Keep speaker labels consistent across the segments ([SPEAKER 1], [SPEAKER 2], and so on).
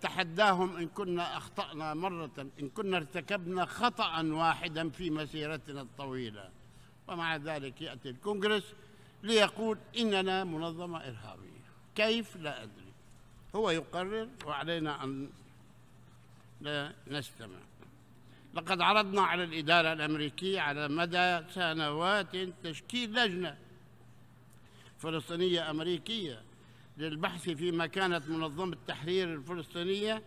[SPEAKER 1] تحداهم إن كنا أخطأنا مرة، إن كنا ارتكبنا خطأ واحدا في مسيرتنا الطويلة. ومع ذلك يأتي الكونغرس ليقول إننا منظمة إرهابية. كيف؟ لا أدري، هو يقرر وعلينا أن لا نستمع. لقد عرضنا على الإدارة الأمريكية على مدى سنوات تشكيل لجنة فلسطينية أمريكية للبحث في مكانة منظمة التحرير الفلسطينية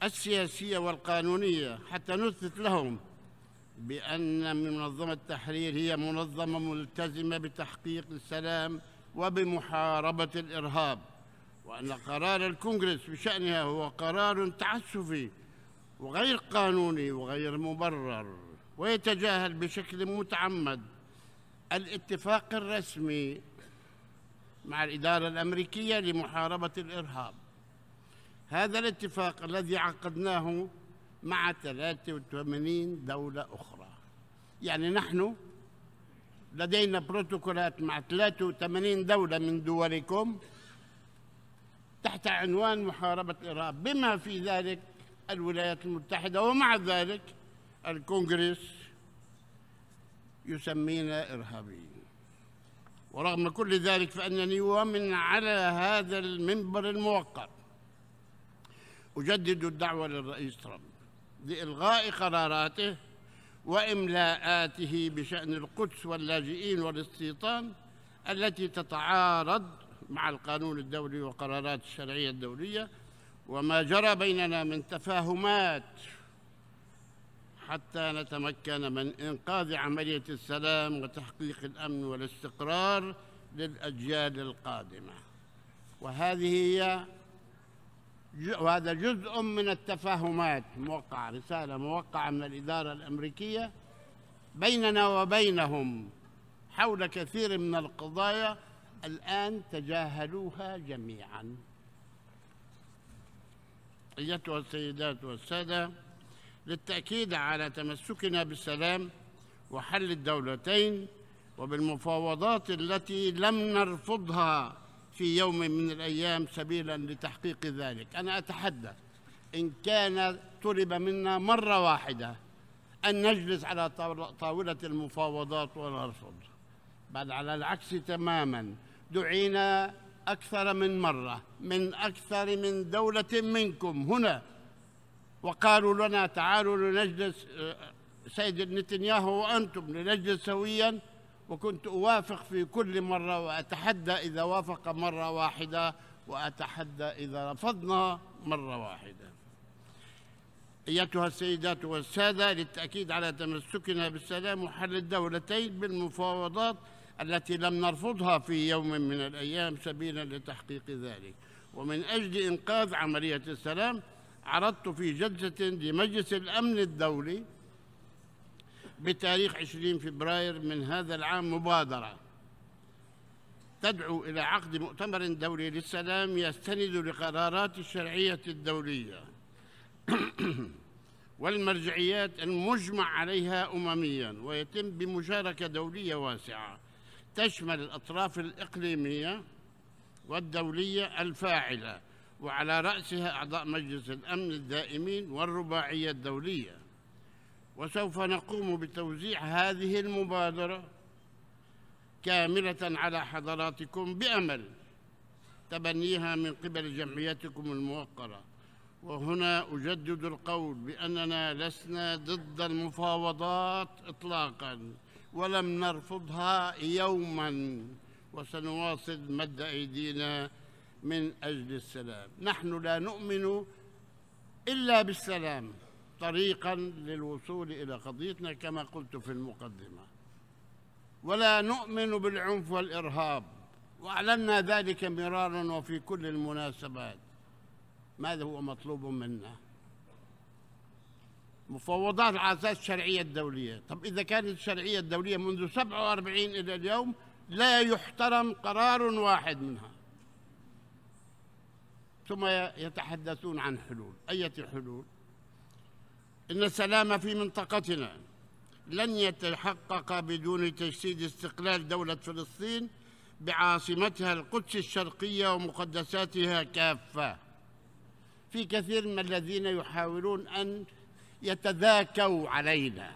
[SPEAKER 1] السياسية والقانونية، حتى نثبت لهم بأن منظمة التحرير هي منظمة ملتزمة بتحقيق السلام وبمحاربة الإرهاب، وأن قرار الكونغرس بشأنها هو قرار تعسفي وغير قانوني وغير مبرر، ويتجاهل بشكل متعمد الاتفاق الرسمي مع الإدارة الأمريكية لمحاربة الإرهاب. هذا الاتفاق الذي عقدناه مع 83 دولة أخرى، يعني نحن لدينا بروتوكولات مع 83 دولة من دولكم تحت عنوان محاربة الإرهاب، بما في ذلك الولايات المتحدة، ومع ذلك الكونغرس يسمينا إرهابيين. ورغم كل ذلك فإنني ومن على هذا المنبر الموقر أجدد الدعوة للرئيس ترامب لإلغاء قراراته وإملاءاته بشأن القدس واللاجئين والاستيطان التي تتعارض مع القانون الدولي وقرارات الشرعية الدولية، وما جرى بيننا من تفاهمات حتى نتمكن من إنقاذ عملية السلام وتحقيق الأمن والاستقرار للأجيال القادمة. وهذا جزء من التفاهمات موقعة، رسالة موقعة من الإدارة الأمريكية بيننا وبينهم حول كثير من القضايا الآن تجاهلوها جميعاً. أيتها السيدات والسادة، للتأكيد على تمسكنا بالسلام وحل الدولتين وبالمفاوضات التي لم نرفضها في يوم من الأيام سبيلاً لتحقيق ذلك، أنا أتحدى إن كان طلب منا مرة واحدة أن نجلس على طاولة المفاوضات ونرفض، بل على العكس تماماً. دعينا أكثر من مرة من أكثر من دولة منكم هنا وقالوا لنا تعالوا لنجلس سيد نتنياهو وأنتم لنجلس سوياً، وكنت أوافق في كل مرة، وأتحدى إذا وافق مرة واحدة، وأتحدى إذا رفضنا مرة واحدة. أيتها السيدات والسادة، للتأكيد على تمسكنا بالسلام وحل الدولتين بالمفاوضات التي لم نرفضها في يوم من الأيام سبيلاً لتحقيق ذلك، ومن أجل إنقاذ عملية السلام، عرضت في جلسة لمجلس الأمن الدولي بتاريخ 20 فبراير من هذا العام مبادرة تدعو إلى عقد مؤتمر دولي للسلام يستند لقرارات الشرعية الدولية والمرجعيات المجمع عليها أممياً، ويتم بمشاركة دولية واسعة تشمل الأطراف الإقليمية والدولية الفاعلة، وعلى رأسها أعضاء مجلس الأمن الدائمين والرباعية الدولية. وسوف نقوم بتوزيع هذه المبادرة كاملة على حضراتكم بأمل تبنيها من قبل جمعيتكم الموقرة. وهنا أجدد القول بأننا لسنا ضد المفاوضات إطلاقاً، ولم نرفضها يوماً، وسنواصل مد أيدينا من أجل السلام. نحن لا نؤمن إلا بالسلام طريقاً للوصول إلى قضيتنا كما قلت في المقدمة، ولا نؤمن بالعنف والإرهاب، وأعلنا ذلك مراراً وفي كل المناسبات. ماذا هو مطلوب منا؟ مفاوضات على أساس الشرعية الدولية. طب إذا كانت الشرعية الدولية منذ 47 إلى اليوم لا يحترم قرار واحد منها، ثم يتحدثون عن حلول. أية حلول؟ إن السلام في منطقتنا لن يتحقق بدون تجسيد استقلال دولة فلسطين بعاصمتها القدس الشرقية ومقدساتها كافة، في كثير من الذين يحاولون أن يتذاكوا علينا